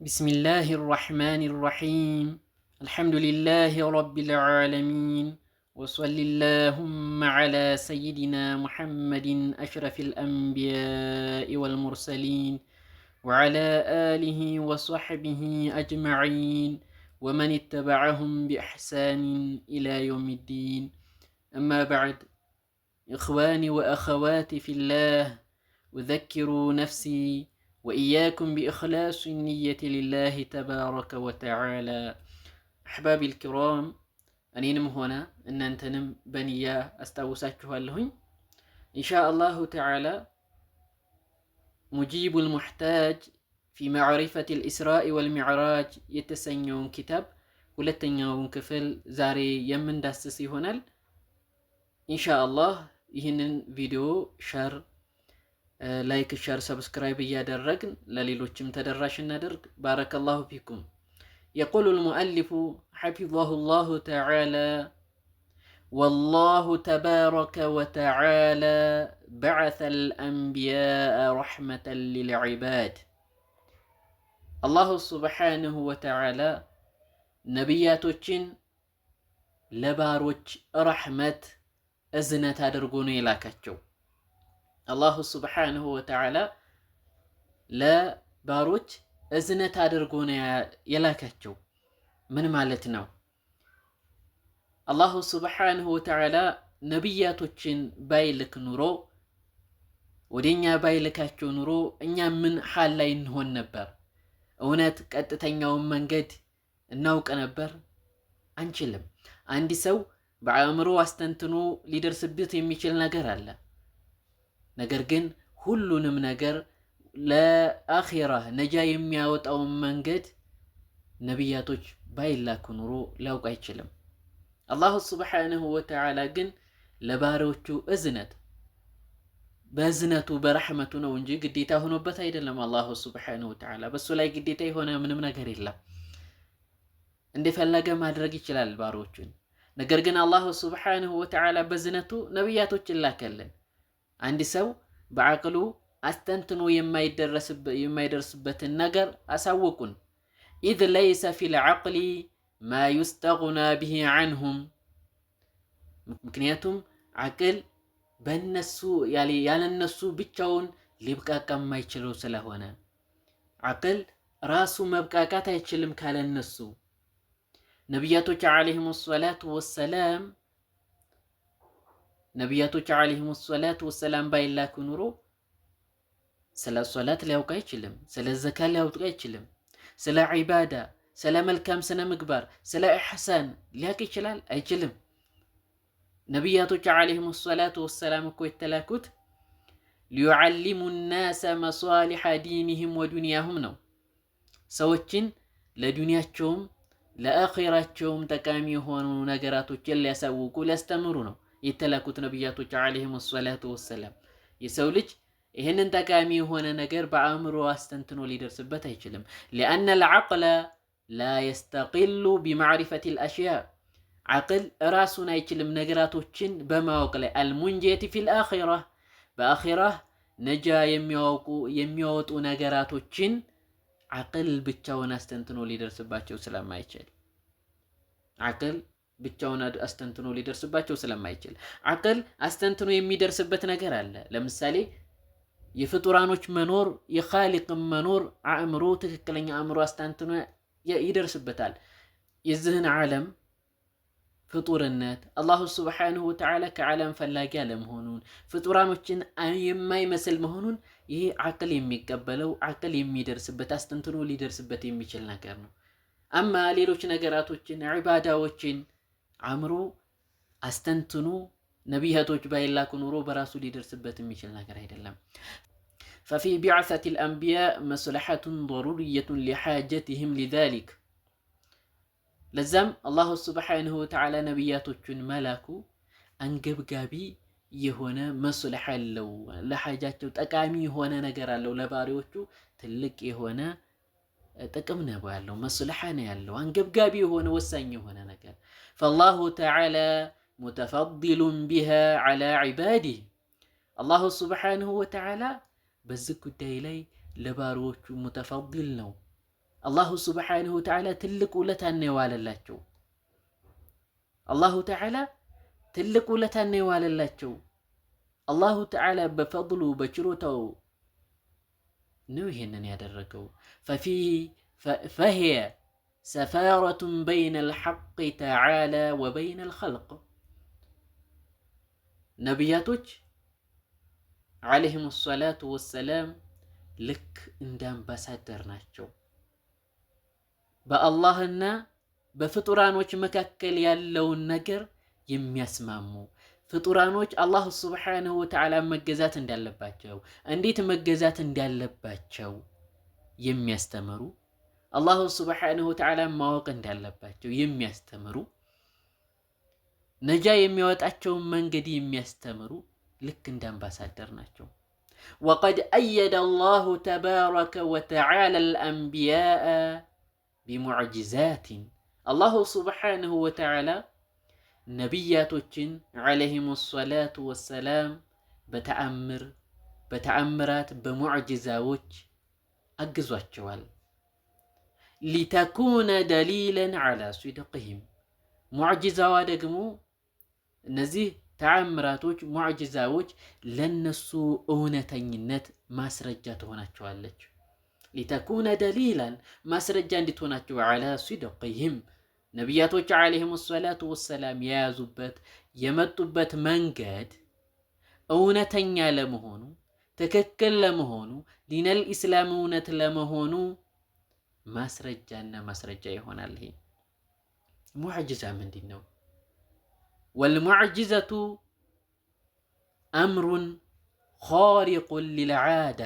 بسم الله الرحمن الرحيم. الحمد لله رب العالمين، وصل اللهم على سيدنا محمد أشرف الأنبياء والمرسلين، وعلى آله وصحبه أجمعين، ومن اتبعهم بإحسان إلى يوم الدين. أما بعد، إخواني وأخواتي في الله، أذكر نفسي وإياكم بإخلاص النية لله تبارك وتعالى. أحبابي الكرام، أنينم هنا أن أنتنم بنيا أستوساتها لهن إن شاء الله تعالى. مجيب المحتاج في معرفة الإسراء والمعراج يتسنيون كتاب ولتنيون كفل زاري يمن داسسي هنا إن شاء الله. ይህንን ቪዲዮ ሸር ላይክ ሸር ሰብስክራይብ እያደረግን ለሌሎችም ተደራሽ እናደርግ። ባረከላሁ ፊኩም። يقول المؤلف حفظه الله تعالى: والله تبارك وتعالى بعث الأنبياء رحمة للعباد. الله سبحانه وتعالى ነቢያቶችን ለባሮች ረሕመት እዝነት አድርጎ ነው የላካቸው። አላሁ ሱብሓነሁ ወተዓላ ለባሮች እዝነት አድርጎ ነው የላካቸው። ምን ማለት ነው? አላሁ ሱብሓነሁ ወተዓላ ነቢያቶችን ባይልክ ኑሮ፣ ወደኛ ባይልካቸው ኑሮ እኛ ምን ሐል ላይ እንሆን ነበር? እውነት ቀጥተኛውን መንገድ እናውቅ ነበር? አንችልም። አንድ ሰው በአእምሮ አስተንትኖ ሊደርስበት የሚችል ነገር አለ። ነገር ግን ሁሉንም ነገር ለአኺራ ነጃ የሚያወጣውን መንገድ ነቢያቶች ባይላኩ ኑሮ ሊያውቅ አይችልም። አላሁ ሱብሓነሁ ወተዓላ ግን ለባሪያዎቹ እዝነት በእዝነቱ በረሕመቱ ነው እንጂ ግዴታ ሆኖበት አይደለም። አላሁ ሱብሓነሁ ወተዓላ በሱ ላይ ግዴታ የሆነ ምንም ነገር የለም። እንደፈለገ ማድረግ ይችላል ባሪያዎቹን። ነገር ግን አላሁ ሱብሓነሁ ወተዓላ በዝነቱ ነቢያቶችን ላከልን። አንድ ሰው በዐቅሉ አስተንትኖ የማይደርስበትን ነገር አሳወቁን። ኢዝ ለይሰ ፊል ዐቅሊ ማ ዩስተግና ቢሂ ዐንሁም። ምክንያቱም ዐቅል በነሱ ያለነሱ ብቻውን ሊብቃቃ የማይችለው ስለሆነ፣ ዐቅል ራሱ መብቃቃት አይችልም ካለነሱ። ነቢያቶች ዓለይሂሙ ሰላቱ ወሰላም ባይላኩ ኑሮ ስለ ሶላት ሊያውቅ አይችልም፣ ስለ ዘካ ሊያውቅ አይችልም፣ ስለ ዒባዳ፣ ስለ መልካም ስነ ምግባር፣ ስለ ኢሕሳን ሊያውቅ ይችላል? አይችልም። ነቢያቶች ዓለይሂሙ ሰላቱ ወሰላም እኮ የተላኩት ሊዩዓሊሙ ናሰ መሷሊሐ ዲኒሂም ወዱንያሁም ነው። ሰዎችን ለዱንያቸውም ለአኺራቸውም ጠቃሚ የሆኑ ነገራቶችን ሊያሳውቁ ሊያስተምሩ ነው የተላኩት ነቢያቶች ዓለይሂሙ ሰላቱ ወሰላም። የሰው ልጅ ይህንን ጠቃሚ የሆነ ነገር በአእምሮ አስተንትኖ ሊደርስበት አይችልም። ሊአነ ልዐቅለ ላ የስተቂሉ ቢማዕሪፈት ልአሽያ። ዐቅል ራሱን አይችልም ነገራቶችን በማወቅ ላይ። አልሙንጀቲ ፊል አኺራ፣ በአኺራ ነጃ የሚያወጡ ነገራቶችን ዐቅል ብቻውን አስተንትኖ ሊደርስባቸው ስለማይችል ዐቅል አስተንትኖ የሚደርስበት ነገር አለ። ለምሳሌ የፍጡራኖች መኖር፣ የኻሊቅም መኖር አእምሮ፣ ትክክለኛ አእምሮ አስተንትኖ ይደርስበታል። የዚህን ዓለም ፍጡርነት፣ አላሁ ሱብሓነሁ ወተዓላ ከዓለም ፈላጊ አለመሆኑን፣ ፍጡራኖችን የማይመስል መሆኑን ይህ ዐቅል የሚቀበለው ዐቅል የሚደርስበት አስተንትኖ ሊደርስበት የሚችል ነገር ነው። አማ ሌሎች ነገራቶችን ዒባዳዎችን አእምሮ አስተንትኖ ነቢያቶች ባይላኩ ኑሮ በራሱ ሊደርስበት የሚችል ነገር አይደለም። ፈፊ ቢዕሰት ልአንቢያ መስለሐቱን ضሩርየቱን ሊሓጀትህም ሊዛሊክ። ለዛም አላሁ ሱብሓነሁ ወተዓላ ነቢያቶቹን መላኩ አንገብጋቢ የሆነ መስለሐ አለው፣ ለሓጃቸው ጠቃሚ የሆነ ነገር አለው፣ ለባሪዎቹ ትልቅ የሆነ ጥቅም ነው ያለው፣ መስለሐ ነው ያለው፣ አንገብጋቢ የሆነ ወሳኝ የሆነ ነገር። ፈላሁ ተዓላ ሙተፈዲሉን ቢሃ ዐላ ዒባዲህ። አላሁ ሱብሓነሁ ወተዓላ በዚህ ጉዳይ ላይ ለባሪዎቹ ሙተፈዲል ነው፣ አላሁ ሱብሓነሁ ወተዓላ ትልቅ ውለታን ነው የዋለላቸው። አላሁ ተዓላ ትልቅ ውለታን ነው የዋለላቸው። አላሁ ተዓላ በፈድሉ በችሮታው ነው ይሄንን ያደረገው። ፈሂየ ሰፋረቱን በይነ አልሐቅ ተዓላ ወበይነ አልኸልቅ። ነቢያቶች ዓለይሂሙ ሰላቱ ወሰላም ልክ እንደ አምባሳደር ናቸው። በአላህና በፍጡራኖች መካከል ያለውን ነገር የሚያስማሙ፣ ፍጡራኖች አላህ ሱብሓነሁ ወተዓላ መገዛት እንዳለባቸው፣ እንዴት መገዛት እንዳለባቸው የሚያስተምሩ፣ አላህ ሱብሓነሁ ወተዓላ ማወቅ እንዳለባቸው የሚያስተምሩ፣ ነጃ የሚያወጣቸውን መንገድ የሚያስተምሩ ልክ እንደ አምባሳደር ናቸው። ወቀድ አየደ አላሁ ተባረከ ወተዓላ አልአንቢያአ ቢሙዕጂዛቲን። አላሁ ሱብሓነሁ ወተዓላ ነቢያቶችን ዓለይሂሙ ሰላቱ ወሰላም በተአምራት በሙዕጂዛዎች አግዟቸዋል። ሊተኩነ ደሊለን ዓላ ሲድቅህም። ሙዕጂዛዋ ደግሞ እነዚህ ተአምራቶች ሙዕጂዛዎች ለነሱ እውነተኝነት ማስረጃ ትሆናቸዋለች። ሊተኩነ ደሊላን ማስረጃ እንድትሆናቸው ዓላ ሲድቅህም ነቢያቶች ዓለይሂሙ ሰላቱ ወሰላም የያዙበት የመጡበት መንገድ እውነተኛ ለመሆኑ ትክክል ለመሆኑ ዲነል ኢስላም እውነት ለመሆኑ ማስረጃና ማስረጃ ይሆናል። ይሄ ሙዕጂዛ ምንድን ነው? ወልሙዕጂዘቱ አምሩን ኻሪቁን ሊልዓዳ።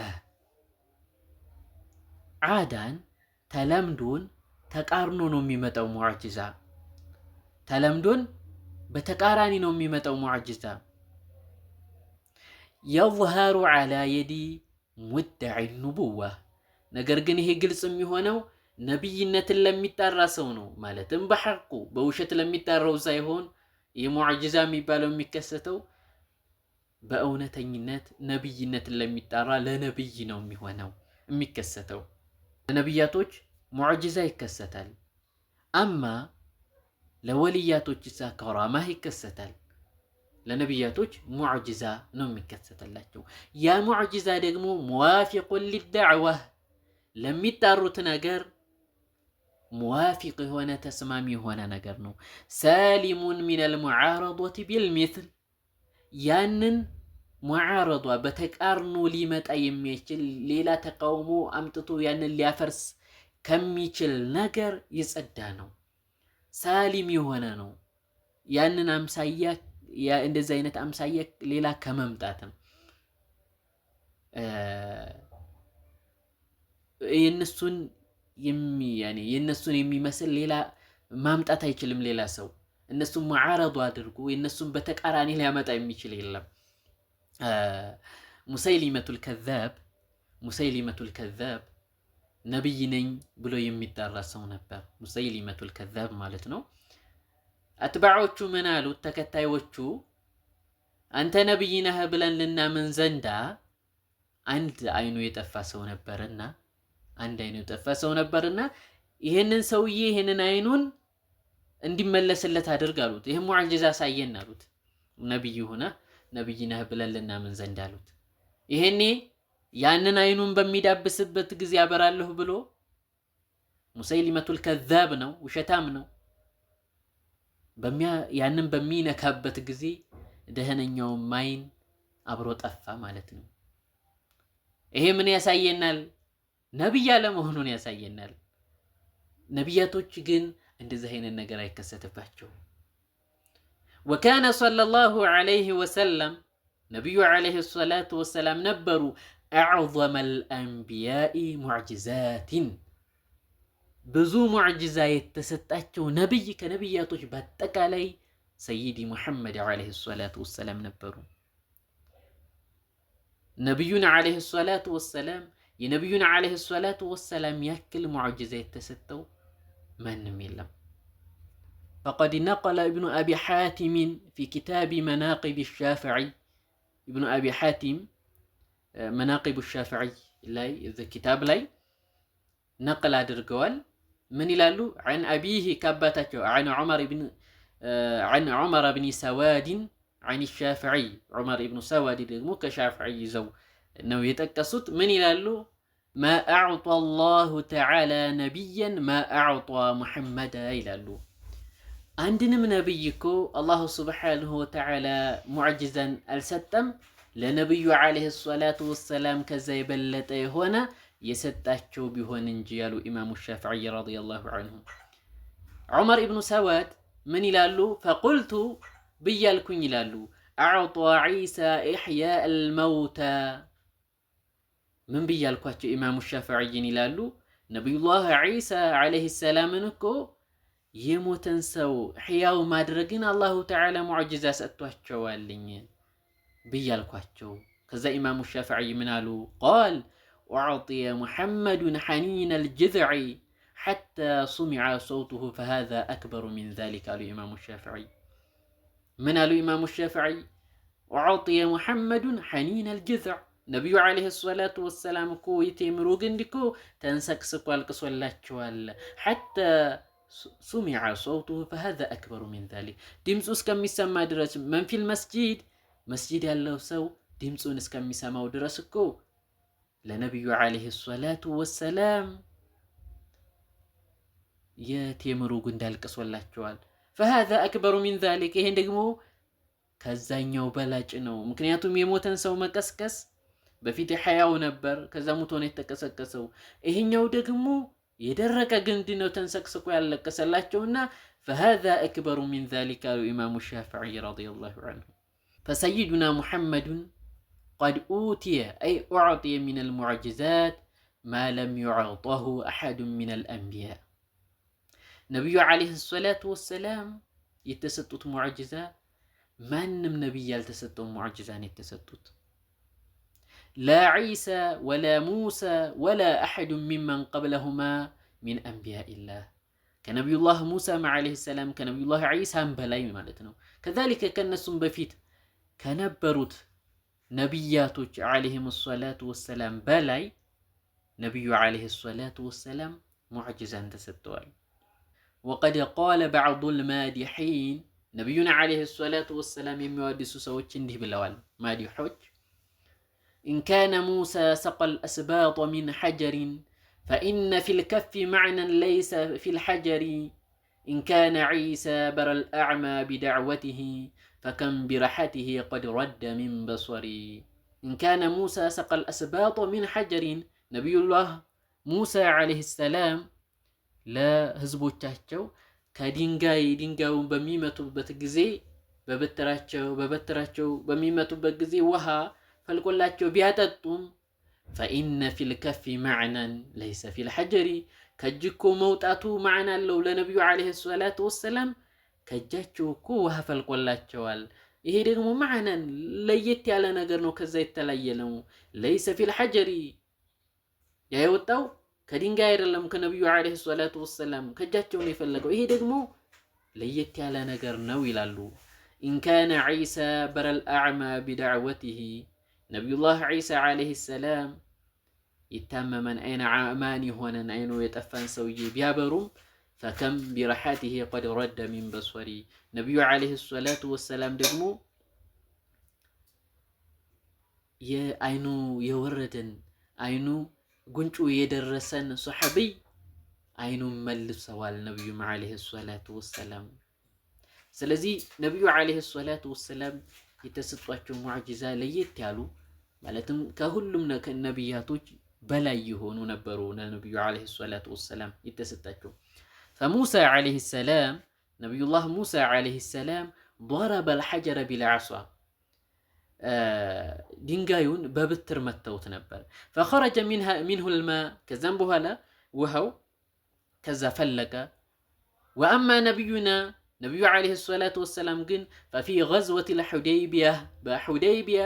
ዓዳን ተለምዶን ተቃርኖ ነው የሚመጣው ሙዕጂዛ። ተለምዶን በተቃራኒ ነው የሚመጣው ሙዕጂዛ። የظሀሩ ዓላ የዲ ሙደዒ ኑቡዋ። ነገር ግን ይሄ ግልጽ የሚሆነው ነቢይነትን ለሚጣራ ሰው ነው። ማለትም በሐቁ በውሸት ለሚጣራው ሳይሆን ይህ ሙዕጂዛ የሚባለው የሚከሰተው በእውነተኝነት ነቢይነትን ለሚጣራ ለነቢይ ነው የሚሆነው የሚከሰተው። ለነቢያቶች ሙዕጂዛ ይከሰታል። አማ ለወልያቶች ሳ ከራማህ ይከሰታል። ለነቢያቶች ሙዕጂዛ ነው የሚከሰተላቸው። ያ ሙዕጂዛ ደግሞ ሙዋፊቁን ሊዳዕዋህ ለሚጣሩት ነገር ሙዋፊቅ የሆነ ተስማሚ የሆነ ነገር ነው። ሳሊሙን ሚነል ሙዓረዶት ቢልሚስል ያንን ሙዓረዷ በተቃርኖ ሊመጣ የሚችል ሌላ ተቃውሞ አምጥቶ ያንን ሊያፈርስ ከሚችል ነገር የጸዳ ነው። ሳሊም የሆነ ነው። ያንን አምሳያ እንደዚህ አይነት አምሳያ ሌላ ከመምጣትም የነሱን የሚመስል ሌላ ማምጣት አይችልም ሌላ ሰው። እነሱን ሙዓረዱ አድርጎ የነሱን በተቃራኒ ሊያመጣ የሚችል የለም። ሙሰይሊመቱል ከዛብ ነቢይ ነኝ ብሎ የሚጠራ ሰው ነበር። ሙሰይሊመቱል ከዛብ ማለት ነው። አትባዖቹ ምን አሉት? ተከታዮቹ አንተ ነቢይ ነህ ብለን ልናምን ዘንዳ አንድ አይኑ የጠፋ ሰው ነበርና ይህንን ሰውዬ ይህንን አይኑን እንዲመለስለት አድርግ አሉት። ይህም ሙዕጂዛ አሳየን አሉት። ነቢይ ነህ ብለን ልናምን ዘንድ አሉት። ይሄኔ ያንን አይኑን በሚዳብስበት ጊዜ አበራለሁ ብሎ ሙሰይሊመቱል ከዛብ ነው፣ ውሸታም ነው። ያንን በሚነካበት ጊዜ ደህነኛውም አይን አብሮ ጠፋ ማለት ነው። ይሄ ምን ያሳየናል? ነቢይ አለመሆኑን ያሳየናል። ነቢያቶች ግን እንደዚህ አይነት ነገር አይከሰትባቸውም። ወካነ ሰለላሁ ዐለይሂ ወሰለም ነቢዩ ዐለይሂ ሰላቱ ወሰላም ነበሩ አዕዘመል አንቢያኢ ሙዕጂዛቲን ብዙ ሙዕጂዛ የተሰጣቸው ነቢይ ከነቢያቶች በአጠቃላይ ሰይዲ ሙሐመድ ዐለይሂ ሰላቱ ወሰላም ነበሩ። ነቢዩን ዐለይሂ ሰላቱ ወሰላም የነቢዩን ዐለይሂ ሰላቱ ወሰላም ያክል ሙዕጂዛ የተሰጠው ማንም የለም። ፈቀድ ነቀለ ኢብኑ አቢ ሓቲምን ፊ ኪታቢ መናቂብ ሻፊዒ ኢብኑ አቢ ሓቲም መናቂብ ሻፊዒ ላይ ኪታብ ላይ ነቅል አድርገዋል። ምን ይላሉ? عن أبيه كاباتاቸው عن عمر بن سواد عن الشافعي عمر بن سواد ደግሞ ከሻፍዒ ይዘው ነው የጠቀሱት። ምን ይላሉ? ما أعطى الله تعالى نبيا ما أعطى محمدا ይላሉ። አንድንም ነብይ እኮ አላሁ ሱብሓነሁ ወተዓላ ሙዕጅዛን አልሰጠም ለነብዩ ዓለይሂ ሰላቱ ወሰላም ከዛ የበለጠ የሆነ የሰጣቸው ቢሆን እንጂ ያሉ ኢማሙ ሻፊዒ ረዲየላሁ ዐንሁ። ዑመር ኢብኑ ሰዋድ ምን ይላሉ? ፈቁልቱ ብያልኩኝ ይላሉ አዕጣ ዒሳ ኢሕያእ አልመውታ። ምን ብያልኳቸው? ኢማሙ ሻፊዒይን ይላሉ ነቢዩላህ ዒሳ ዓለይሂ ሰላምን እኮ የሞተን ሰው ሕያው ማድረግን አላሁ ተዓላ ሙዕጅዛ ሰጥቷቸዋልኝ ብያልኳቸው። ከዛ ኢማሙ ሻፊዒይ ምን አሉ? ቃል أعطي محمد حنين الجذع حتى سمع صوته فهذا أكبر من ذلك قالوا إمام الشافعي. من قالوا إمام الشافعي؟ أعطي محمد حنين الجذع نبي عليه الصلاة والسلام كو يتمرو جندكو تنسكسك والكسولاتشوال حتى سمع صوته فهذا أكبر من ذلك. دمسوس كم يسمى درس من في المسجد مسجد الله سو دمسونس كم يسمى درسكو ለነቢዩ ዓለይሂ ሰላቱ ወሰላም የቴምሩ ጉንድ አልቅሶላቸዋል። ፈሃዛ አክበሩ ሚን ዛሊክ ይሄን ደግሞ ከዛኛው በላጭ ነው። ምክንያቱም የሞተን ሰው መቀስቀስ በፊት ሕያው ነበር፣ ከዛ ሙቶ ነው የተቀሰቀሰው። ይሄኛው ደግሞ የደረቀ ግንድ ነው ተንሰቅስቆ ያለቀሰላቸውና ፈሃዛ አክበሩ ሚን ዛሊክ አሉ ኢማሙ ሻፊዒ ረዲየላሁ ዐንሁ። ፈሰይዱና ሙሐመዱን قد أوتي أي أعطي من المعجزات ما لم يعطه أحد من الأنبياء. نبي عليه الصلاة والسلام يتسطط معجزة من نبي يلتسطط معجزة يتسطط لا عيسى ولا موسى ولا أحد ممن قبلهما من أنبياء الله. كنبي الله موسى مع عليه السلام كنبي الله عيسى بلاي مالتنا كذلك كان نسم بفيت كنبروت ነቢያቶች ዓለይሂሙ ሰላቱ ወሰላም በላይ ነቢዩ ዓለይሂ ሰላቱ ወሰላም ሙዕጅዛን ተሰጥተዋል። ወቀድ ቃለ በዕዱል ማዲሒን ነቢዩን ዓለይሂ ሰላቱ ወሰላም የሚወድሱ ሰዎች እንዲህ ብለዋል። ማዲሖች ኢንካነ ሙሳ ሰቀል አስባጥ ሚን ሐጀሪን ፈኢነ ፊል ከፊ መዕነን ለይሰ ፊል ሐጀሪ ኢንካነ ዒሳ በረል አዕማ ቢደዕወቲሂ فكم برحته قد رد من بصري. إن كان موسى سقى الأسباط من حجر نبي الله موسى عليه السلام لا هزبو تحتو كدينغاو بميمتو بتجزي ببتراتشو بميمتو بتجزي وها فالكلاتشو بياتتم فإن في الكف معنى ليس في الحجر كجكو موتاتو معنى لو لنبي عليه الصلاة والسلام ከእጃቸው እኮ ውሃ ፈልቆላቸዋል። ይሄ ደግሞ ማዕናን ለየት ያለ ነገር ነው፣ ከዛ የተለየ ነው። ለይሰ ፊል ሐጀሪ ያ የወጣው ከድንጋይ አይደለም፣ ከነቢዩ ዓለይሂ ሰላቱ ወሰላም ከእጃቸው ነው የፈለገው። ይሄ ደግሞ ለየት ያለ ነገር ነው ይላሉ። ኢንካነ ዒሳ በረል አዕማ ቢዳዕወቲሂ ነቢዩላህ ዒሳ ዓለይሂ ሰላም ይታመመን አይነ አማን የሆነን አይኑ የጠፋን ሰውዬ ቢያበሩም ፈከም ቢረሓቲሂ ቀድ ረደ ሚን በሶሪ ነቢዩ ዓለይሂ ሰላቱ ወሰላም ደግሞ የአይኑ የወረደን አይኑ ጉንጩ የደረሰን ሶሐቢይ አይኑን መልሰዋል ነቢዩም ዓለይሂ ሰላቱ ወሰላም። ስለዚህ ነቢዩ ዓለይሂ ሰላቱ ወሰላም የተሰጧቸው ሙዕጂዛ ለየት ያሉ ማለትም ከሁሉም ነቢያቶች በላይ የሆኑ ነበሩ ለነቢዩ ዓለይሂ ሰላቱ ወሰላም የተሰጣቸው። فموسى عليه السلام نبي الله موسى عليه السلام ضرب الحجر بالعصا ድንጋዩን በብትር መተውት ነበር። فخرج منه الماء ከዛም በኋላ ውሃው ከዛ ፈለቀ። وأما نبينا ነቢዩ ዓለይሂ ሰላቱ ወሰላም ግን ففي غزوة الحديبية በሑደይቢያ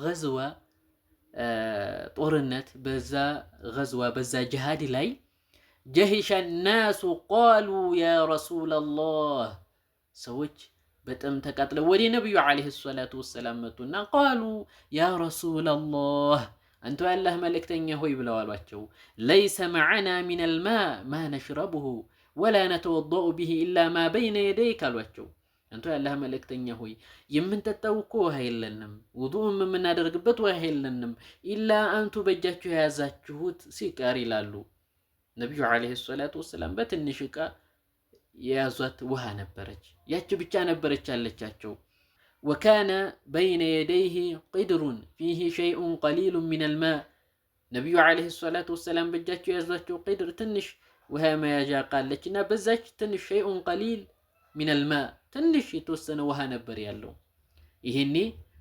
غزوة ጦርነት በዛ غزوة በዛ ጅሃድ ላይ ጀሂሸ ናሱ ቃሉ ያ ረሱለላህ ሰዎች በጣም ተቃጥለው ወደ ነቢዩ ዓለይሂ ሰላቱ ወሰላም መጡና ቃሉ ያ ረሱለላህ አንተ ያላህ መልእክተኛ ሆይ ብለው አሏቸው። ለይሰ መዓና ሚነል ማእ ማ ነሽረቡሁ ወላ ነተወደኡ ቢሂ ኢላ ማ በይነ የደይክ አሏቸው። አንተ ያላህ መልእክተኛ ሆይ የምንጠጣው እኮ ውሃ የለንም፣ ውዱእም የምናደርግበት ውሃ የለንም ኢላ አንቱ በእጃችሁ የያዛችሁት ሲቀር ይላሉ። ነቢዩ ዓለይሂ ሰላቱ ወሰላም በትንሽ ዕቃ የያዟት ውሃ ነበረች፣ ያች ብቻ ነበረች አለቻቸው። ወካነ በይነ የደይህ ቅድሩን ፊህ ሸይኡን ቀሊሉን ሚነል ማእ ነቢዩ ዓለይሂ ሰላቱ ወሰላም በእጃቸው የያዟቸው ቅድር ትንሽ ውሃ መያዣ ቃለች እና በዛች ትንሽ ሸይኡን ቀሊል ሚነል ማእ ትንሽ የተወሰነ ውሃ ነበር ያለው። ይሄኔ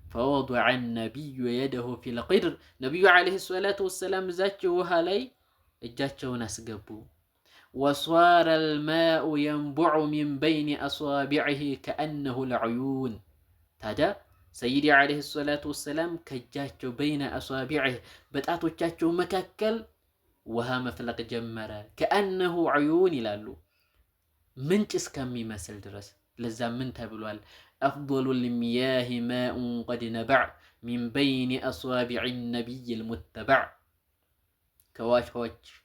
ፈወضዐ ነቢዩ የደሁ ፊል ቅድር ነቢዩ ዓለይሂ ሰላቱ ወሰላም እዛች ውሃ ላይ እጃቸውን አስገቡ። ወሷረ ልማኡ የንቡዑ ሚን በይኒ አሷቢዕህ ከአነሁ ልዕዩን ታዲያ ሰይዲ ዓለይሂ ሰላቱ ወሰላም ከእጃቸው በይነ አሷቢዕህ በጣቶቻቸው መካከል ውሃ መፍለቅ ጀመረ። ከአነሁ ዕዩን ይላሉ ምንጭ እስከሚመስል ድረስ። ለዛ ምን ተብሏል? አፍضሉ ልሚያህ ማኡን ቀድ ነበዕ ሚን በይኒ አሷቢዕ ነቢይ ልሙተበዕ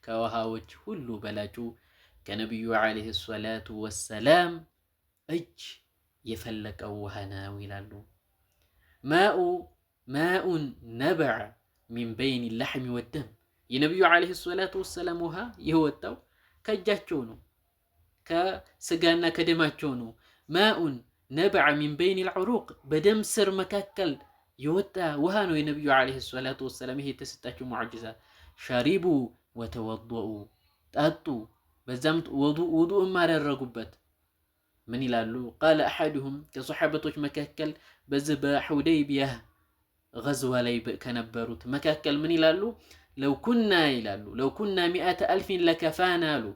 ከውሃዎች ሁሉ በላጩ ከነቢዩ ዓለይሂ ሰላቱ ወሰላም እጅ የፈለቀው ውሃ ነው ይላሉ። ማኡን ነበዐ ሚን በይን ላሕሚ ወደም የነቢዩ ዓለይሂ ሰላቱ ወሰላም ውሃ የወጣው ከእጃቸው ነው፣ ከስጋና ከደማቸው ነው። ማኡን ነበዐ ሚን በይን ልዑሩቅ በደም ስር መካከል የወጣ ውሃ ነው የነቢዩ ዓለይሂ ሰላቱ ወሰላም። ይሄ የተሰጣቸው ሙዕጅዛ። ሸሪቡ ወተወضኡ ጠጡ፣ በዛም ውዱእም አደረጉበት። ምን ይላሉ? ቃለ አሐዱሁም ከሰሓበቶች መካከል በዚህ በሑደይቢያ ገዝዋ ላይ ከነበሩት መካከል ምን ይላሉ? ለው ኩና ሚአተ አልፊን ለከፋና አሉ።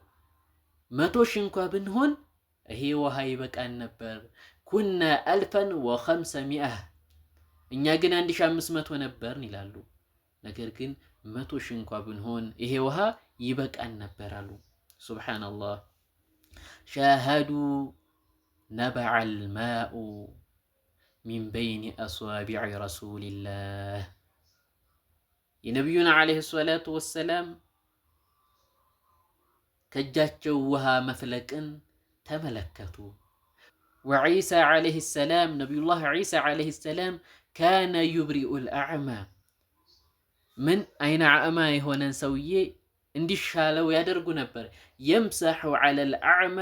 100,000 እንኳ ብንሆን ይሄ ውሃ ይበቃን ነበር። ኩና አልፈን ወኸምሰሚአ እኛ ግን 1500 ነበርን ይላሉ። ነገር ግን 100,000 እንኳ ብንሆን ይሄ ውሃ ይበቃን ነበር አሉ። ሱብሓነላህ። ሻሃዱ ነበዐ አልማኡ ሚን በይኒ አሷቢዕ ረሱሊላህ የነቢዩን ዓለይሂ ሰላቱ ወሰላም ከእጃቸው ውሃ መፍለቅን ተመለከቱ። ወዒሳ ዓለይሂ ሰላም ነቢዩላህ ዒሳ ዓለይሂ ሰላም ካነ ዩብሪኡል አዕማ ምን አይነ አዕማ የሆነን ሰውዬ እንዲሻለው ያደርጉ ነበር። የምሰሑ ዐለል አዕማ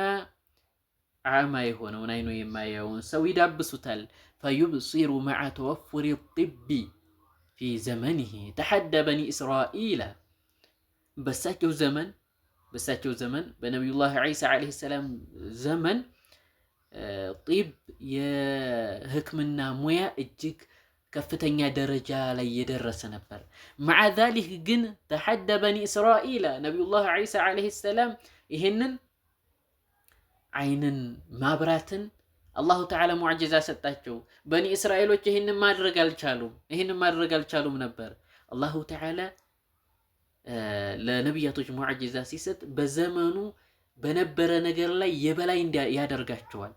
አዕማ የሆነውን አይኑ የማያየውን ሰው ይዳብሱታል። ፈዩብሲሩ መዐ ተወፉሪ ጢቢ ፊ ዘመኒሂ ተሐደ በኒ እስራኢል በሳቸው ዘመን በነቢዩላህ ዒሳ ዓለይሂ ሰላም ዘመን ጢብ የሕክምና ሙያ እጅግ ከፍተኛ ደረጃ ላይ የደረሰ ነበር። መዓ ዛሊክ ግን ተሐደ በኒ እስራኢል ነቢዩላህ ዒሳ ዓለይሂ ሰላም ይሄንን አይንን ማብራትን አላሁ ተዓላ ሙዕጅዛ ሰጣቸው። በኒ እስራኤሎች ይህንን ማድረግ አልቻሉም ነበር። አላሁ ተዓላ ለነቢያቶች ሙዕጅዛ ሲሰጥ በዘመኑ በነበረ ነገር ላይ የበላይ ያደርጋቸዋል።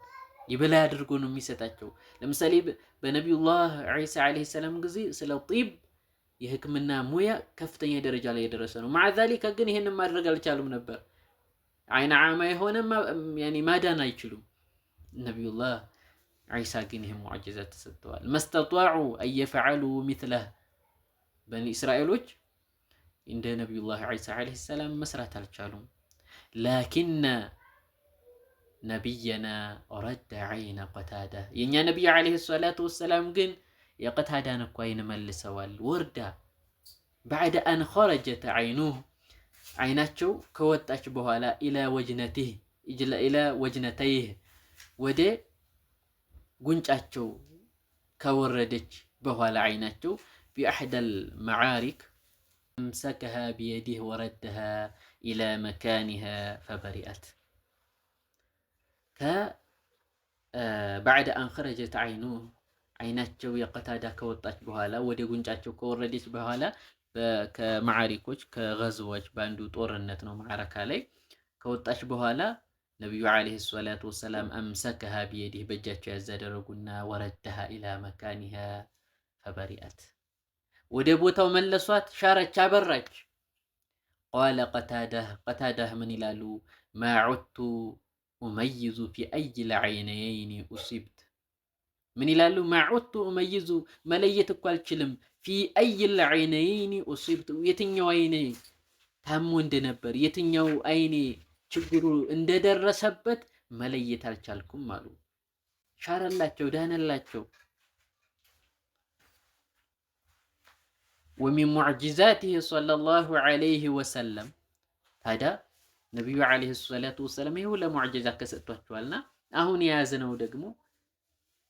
የበላይ አድርጎ ነው የሚሰጣቸው። ለምሳሌ በነቢዩላህ ዒሳ ዓለይሂ ሰላም ጊዜ ስለ ጢብ የሕክምና ሙያ ከፍተኛ ደረጃ ላይ የደረሰ ነው። መዓ ዛሊከ ግን ይህንን ማድረግ አልቻሉም ነበር። አይነ አዕማ የሆነ ማዳን አይችሉም። ነቢዩላህ ዒሳ ግን ይህ ሙዕጅዛ ተሰጥተዋል። መስተጧዑ አየፈዐሉ ሚትለህ በኒ እስራኤሎች እንደ ነቢዩላህ ዒሳ ዓለይሂ ሰላም መስራት አልቻሉም። ላኪነ ነቢየና ረደ ዐይነ ቀታዳ የእኛ ነቢይ ዓለይሂ ሰላቱ ወሰላም ግን የቀታዳን እኮ አይን መልሰዋል። ወርዳ ባዕደ አን ኸረጀት ዐይኑህ አይናቸው ከወጣች በኋላ ኢላ ወጅነተይህ ወደ ጉንጫቸው ከወረደች በኋላ አይናቸው ቢአሕደል መዓሪክ አምሰከሃ ቢየዲህ ወረደሃ ኢላ መካኒሃ ፈበሪአት ባዕደ አን ኸረጀት ዐይኑህ አይናቸው የቀታዳ ከወጣች በኋላ ወደ ጉንጫቸው ከወረደች በኋላ ከመዓሪኮች ከገዝዎች በአንዱ ጦርነት ነው ማዕረካ ላይ ከወጣች በኋላ ነቢዩ ዓለይሂ ሰላቱ ወሰላም አምሰከሃ ቢየዲህ በእጃቸው ያዘደረጉና ወረደሃ ኢላ መካኒሃ ፈበሪአት ወደ ቦታው መለሷት፣ ሻረች፣ አበራች። ቃለ ቀታዳህ ምን ይላሉ? ማ ዑድቱ ኡመይዙ ፊ አይ ልዐይነየይኒ ኡሲብት። ምን ይላሉ? ማ ዑድቱ ኡመይዙ መለየት እኮ አልችልም። ፊ አይ ልዐይነየይኒ ኡሲብት፣ የትኛው አይኔ ታሞ እንደነበር የትኛው አይኔ ችግሩ እንደደረሰበት መለየት አልቻልኩም አሉ። ሻረላቸው፣ ዳነላቸው። ወሚን ሙዕጂዛቲሂ ሰለላሁ ዐለይሂ ወሰለም፣ ታዲያ ነቢዩ ዐለይሂ ሰላቱ ወሰላም ይህ ሁሉ ሙዕጂዛ ከሰጥቷቸዋልና አሁን የያዝነው ደግሞ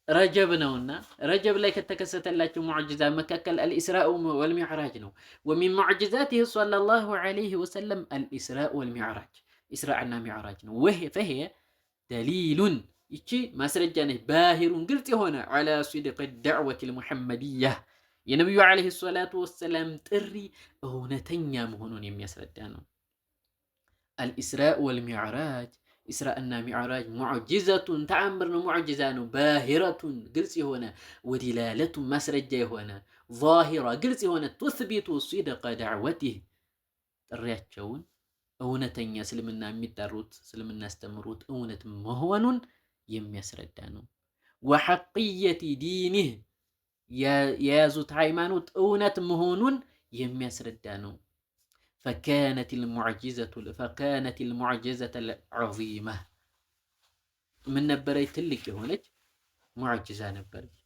ረጀብ ነውና ረጀብ ላይ ከተከሰተላቸው ሙዕጂዛ መካከል አልኢስራኡ ወልሚዕራጅ ነው። ወሚን ሙዕጂዛቲሂ ሰለላሁ ዐለይሂ ወሰለም አልኢስራኡ ወልሚዕራጅ፣ ኢስራእና ሚዕራጅ ነው። ፈሂየ ደሊሉን፣ ይቺ ማስረጃ ነች። ባሂሩን፣ ግልጽ የሆነ ዐላ ሲድቅ ዳዕወት ልሙሐመድያ፣ የነቢዩ ዐለይሂ ሰላቱ ወሰላም ጥሪ እውነተኛ መሆኑን የሚያስረዳ ነው። አልኢስራእ ወልሚዕራጅ፣ ኢስራእና ሚዕራጅ ሙዕጂዘቱን ተአምር ነው፣ ሙዕጂዛ ነው። ባሂረቱን፣ ግልጽ የሆነ ወዲላለቱን፣ ማስረጃ የሆነ ዛሂራ፣ ግልጽ የሆነ ቱስቢቱ ሲድቀ ዳዕወቲህ፣ ጥሪያቸውን እውነተኛ እስልምና የሚጠሩት እስልምና ያስተምሩት እውነት መሆኑን የሚያስረዳ ነው። ወሐቅየቲ ዲኒህ፣ የያዙት ሃይማኖት እውነት መሆኑን የሚያስረዳ ነው። ፈካነት ልሙዕጂዘተ ልዐዚማ፣ ምን ነበረች? ትልቅ የሆነች ሙዕጂዛ ነበረች።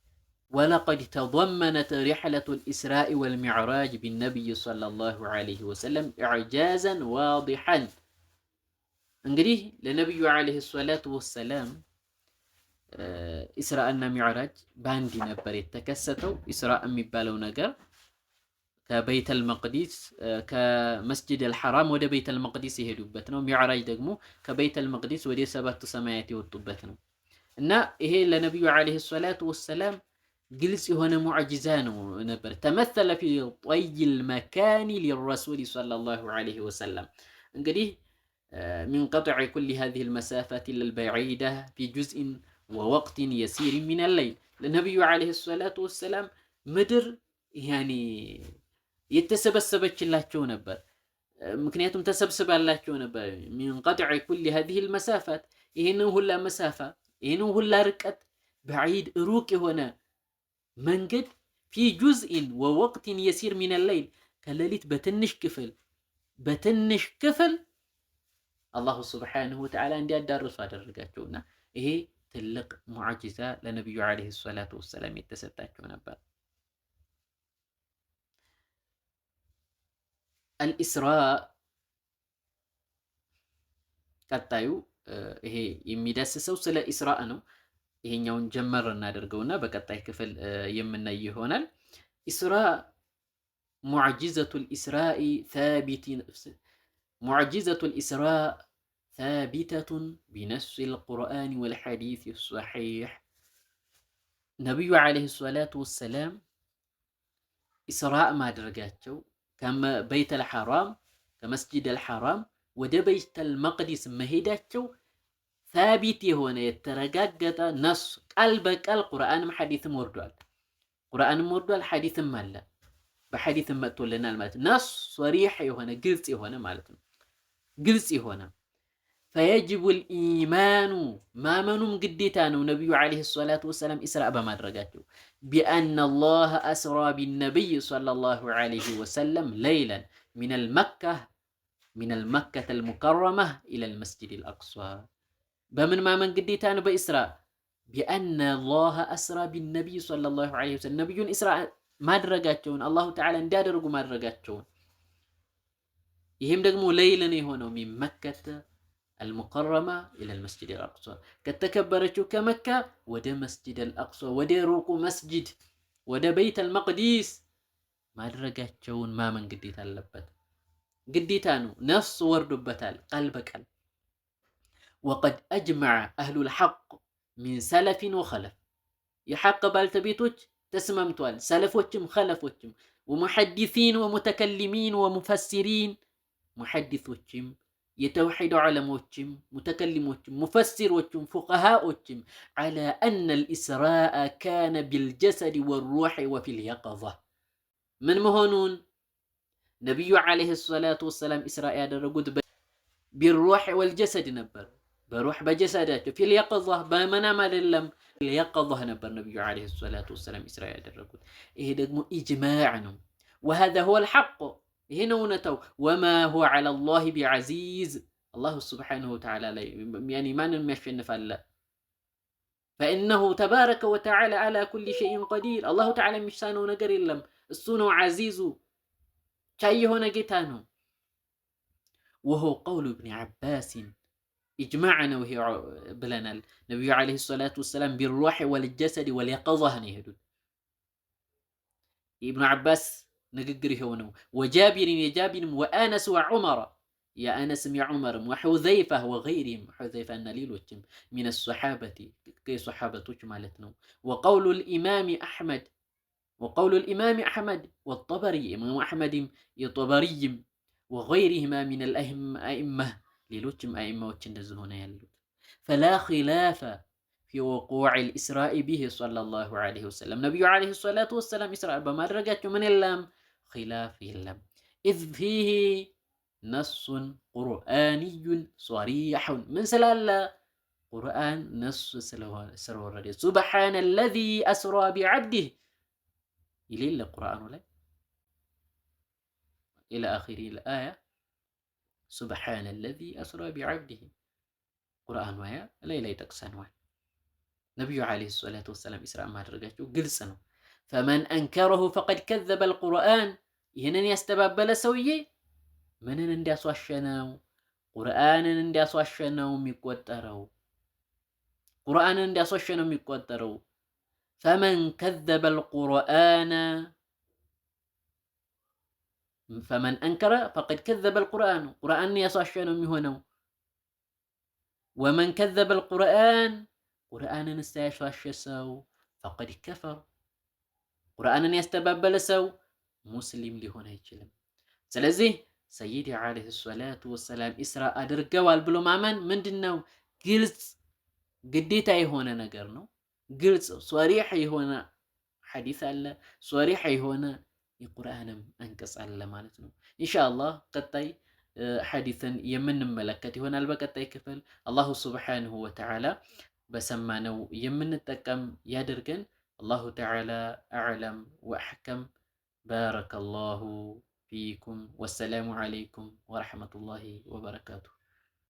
ወለቀድ ተضመነት ሪሕለቱ ልእስራኢ ወልሚዕራጅ ቢነቢይ ሰለላሁ ዐለይሂ ወሰለም ኢዕጃዘን ዋዲሐን። እንግዲህ ለነቢዩ ዐለይሂ ሰላቱ ወሰላም ኢስራእና ሚዕራጅ በአንድ ነበር የተከሰተው። ኢስራእ የሚባለው ነገር ከበይተል መቅዲስ ከመስጂድ አልሐራም ወደ በይተል መቅዲስ የሄዱበት ነው። ሚዕራጅ ደግሞ ከበይተል መቅዲስ ወደ ሰባቱ ሰማያት የወጡበት ነው። እና ይሄ ለነቢዩ ዐለይሂ ሰላቱ ወሰላም ግልጽ የሆነ ሙዕጂዛ ነው ነበር። ተመሰለ ፊ ጠይል መካኒ ሊረሱል ሰለላሁ ዐለይሂ ወሰለም። እንግዲህ ሚን ቀጥዕ ኩሊ ሃዚሂ ልመሳፋት ልበዒዳ ፊ ጁዝኢን ወወቅቲን የሲር ሚነል ለይል፣ ለነቢዩ ዐለይሂ ሰላቱ ወሰላም ምድር ያኒ የተሰበሰበችላቸው ነበር። ምክንያቱም ተሰብስባላቸው ነበር። ሚን ቀጥዕ ኩሊ ሃዚሂ ልመሳፋት፣ ይህንን ሁላ መሳፋ ይህንን ሁላ ርቀት በዒድ ሩቅ የሆነ መንገድ ፊ ጁዝኢን ወወቅቲን የሲር ሚነል ለይል፣ ከሌሊት በትንሽ ክፍል አላሁ ስብሓነሁ ወተዓላ እንዲያዳርሱ አደረጋቸውና ይሄ ትልቅ ሙዕጂዛ ለነቢዩ ዐለይሂ ሰላቱ ወሰላም የተሰጣቸው ነበር። አልኢስራእ ቀጣዩ ይሄ የሚዳስሰው ስለ ኢስራእ ነው። ይሄኛውን ጀመር እናደርገውና በቀጣይ ክፍል የምናይ ይሆናል። ኢስራእ ሙዕጂዘቱል ኢስራእ ሳቢተቱን ቢነስል ቁርአን ወልሐዲስ ሰሒሕ። ነቢዩ ዐለይሂ ሰላቱ ወሰላም ኢስራእ ማድረጋቸው ከበይተል ሐራም ከመስጂድ አልሐራም ወደ በይተል መቅዲስ መሄዳቸው ሳቢት የሆነ የተረጋገጠ ነስ ቃል በቃል ቁርአንም ሐዲስም ወርዷል። ሐዲስም አለ፣ በሐዲስም መጥቶልናል ማለት ነስ ሶሪሕ የሆነ ግልጽ የሆነ ማለት ነው። ግልጽ የሆነ ፈየጅቡል ኢማኑ ማመኑም ግዴታ ነው። ነቢዩ ዐለይሂ ሰላቱ ወሰላም ኢስራእ በማድረጋቸው ቢአነ አላህ አስራ ቢነቢይ ሰለላሁ ዐለይሂ ወሰለም ለይለን ሚነል መከተል ሙከረመህ ኢለል መስጂዲል አቅሷ። በምን ማመን ግዴታ ነው? በኢስራእ ቢአነ አላህ አስራ ቢነቢይ ሰለላሁ ዐለይሂ ወሰለም ነቢዩን ኢስራእ ማድረጋቸውን አላሁ ተዓላ እንዲያደርጉ ማድረጋቸውን፣ ይህም ደግሞ ለይልን የሆነው ሚን መከተ አልሙከረማ ኢለል መስጂድ አልአቅሷ፣ ከተከበረችው ከመካ ወደ መስጂድ አልአቅሷ ወደ ሩቁ መስጂድ ወደ በይት አልመቅዲስ ማድረጋቸውን ማመን ግዴታ አለበት። ግዴታ ነው። ነፍስ ወርዶበታል ቃል በቃል። ወቀድ አጅመዐ አህሉል ሐቅ ሚን ሰለፊን ወኸለፍ፣ የሐቅ ባልተቤቶች ተስማምተዋል፣ ሰለፎችም ኸለፎችም፣ ወሙሐዲሲን ወሙተከሊሚን ወሙፈሲሪን፣ ሙሐዲሶችም የተውሒድ ዑለሞችም ሙተከሊሞችም ሙፈሲሮችም ፉቀሃኦችም ዐላ አነ አልኢስራእ ካነ ቢልጀሰድ ወሩሕ ወፊል የቀዛ፣ ምን መሆኑን ነቢዩ ዓለይሂ ሰላቱ ወሰላም ኢስራ ያደረጉት ቢሩሕ ወልጀሰድ ነበር። በሩሕ በጀሰዳቸው ፊል የቅዛ በመናም አይደለም፣ የቅዛ ነበር ነቢዩ ዓለይሂ ሰላቱ ወሰላም ኢስራ ያደረጉት። ይሄ ደግሞ ኢጅማዕ ነው። ወሀዛ ሁወል ሐቅ፣ ይሄ ነው እውነታው። ወማ ሁወ ዐለላሂ ቢዐዚዝ፣ አላሁ ስብሓነሁ ወተዓላ ላይ ማንን የሚያሸንፍ አለ? ፈኢነሁ ተባረከ ወተዓላ ዐላ ኩሊ ሸይኢን ቀዲር፣ አላሁ ተዓላ የሚሳነው ነገር የለም። እሱ ነው ዐዚዙ፣ ቻይ የሆነ ጌታ ነው። ወሆ ቀውሉ ኢብኒ ዓባሲን፣ ኢጅማዕ ነው ይሄ ብለናል። ነቢዩ ዓለይሂ ሰላቱ ወሰላም ቢሩሕ ወልጀሰድ ወልየቅዛህ ነው የሄዱት። የኢብኑ ዓባስ ንግግር ይሄው ነው። ወጃቢርን የጃቢርም ወአነስ ወዑመር የአነስም የዑመርም ወሑዘይፋ ወገይሪህም ሑዘይፋ እና ሌሎችም ሚነ ሰሓበቲ ከሰሓበቶች ማለት ነው። ወቀውሉ ልኢማሚ አሕመድ ወጠበሪ ኢማሙ አሕመድም የጠበሪይም ወገይሪህማ ሚነል አኢመህ ሌሎችም አኢማዎች እንደዚህ ሆነ ያሉት። ፈላ ኺላፈ ፊ ወቁዕል ኢስራኢ ቢሂ ሰለላሁ ዐለይሂ ወሰለም ነቢዩ ዐለይሂ ሰላቱ ወሰላም ኢስራእ በማድረጋቸው ምን የለም ኺላፍ የለም። ኢዝ ፊሂ ነሱን ቁርአንዩን ሷሪሑን ምን ስላለ ቁርአን ነሱ ስለወረደ ሱብሓነ አለዚ አስራ ቢዐብዲህ ይሌለ ቁርአኑ ላይ ኢላ አኺሪ ልአያ ሱብሓነ አለዚ አስራ ቢዐብዲህ ቁርአኑ አያ ላይ ጠቅሰነዋል። ነቢዩ ዓለይሂ ሰላቱ ወሰላም ኢስራእ ማድረጋቸው ግልጽ ነው። ፈመን አንከረሁ ፈቀድ ከዘበ አልቁርአን፣ ይህንን ያስተባበለ ሰውዬ ምንን እንዲያስዋሸነው? ቁርአንን እንዲያስዋሸነው የሚቆጠረው ቁርአንን እንዲያስዋሸነው የሚቆጠረው። ፈመን ከዘበ አልቁርአነ ፈመን አንከረ ፈቀድ ከዘበ አልቁርአን፣ ቁርአንን ያስዋሸነው የሚሆነው። ወመን ከዘበ አልቁርአን፣ ቁርአንን ያስዋሸ ሰው ፈቀድ ከፈር፣ ቁርአንን ያስተባበለ ሰው ሙስሊም ሊሆን አይችልም። ስለዚህ ሰይድ ዓለይሂ ሰላቱ ወሰላም ኢስራእ አድርገዋል ብሎ ማመን ምንድን ነው? ግልጽ ግዴታ የሆነ ነገር ነው። ግልጽ ሶሪሕ የሆነ ሐዲስ አለ፣ ሶሪሕ የሆነ የቁርአንም አንቀጽ አለ ማለት ነው። ኢንሻአላህ ቀጣይ ሐዲስን የምንመለከት ይሆናል በቀጣይ ክፍል። አላሁ ሱብሓነሁ ወተዓላ በሰማነው የምንጠቀም ያድርገን። አላሁ ተዓላ አዕለም ወአሕከም። ባረከላሁ ፊኩም ወሰላሙ ዓለይኩም ወረሕመቱላሂ ወበረካቱሁ።